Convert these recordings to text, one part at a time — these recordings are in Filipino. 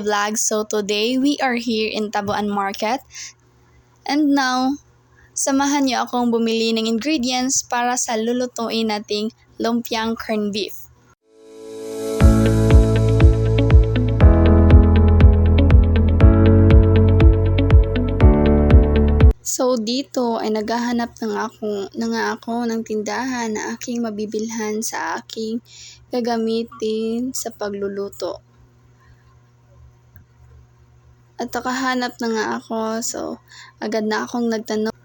vlog. So today we are here in Tabuan Market. And now, samahan niyo akong bumili ng ingredients para sa lulutuin nating lumpiang corned beef. So dito ay naghahanap na nga ako ng tindahan na aking mabibilhan sa aking gagamitin sa pagluluto. At nakahanap na nga ako, so agad na akong nagtanong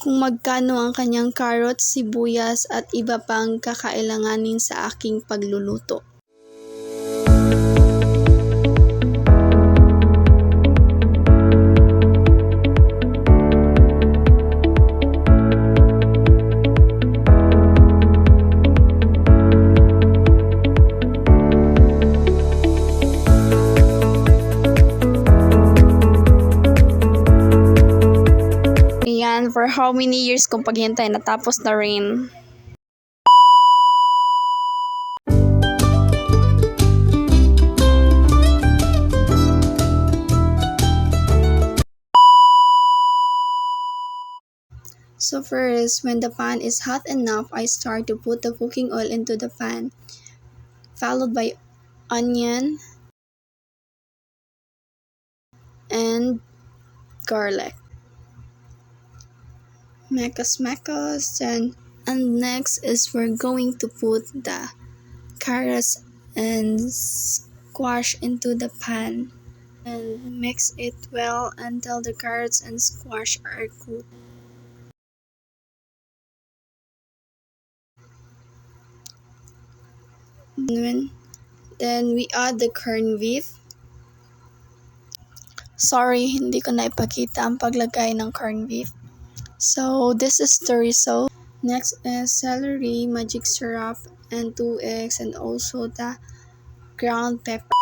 kung magkano ang kanyang carrots, sibuyas at iba pang kakailanganin sa aking pagluluto. For how many years kong paghintay, natapos na rin. So first, when the pan is hot enough, I start to put the cooking oil into the pan, followed by onion and garlic. Mekos, and next is we're going to put the carrots and squash into the pan and mix it well until the carrots and squash are cooked. Then we add the corned beef. Sorry, hindi ko na ipakita ang paglagay ng corned beef. So this is the result. Next is celery, magic syrup, and 2 eggs, and also the ground pepper.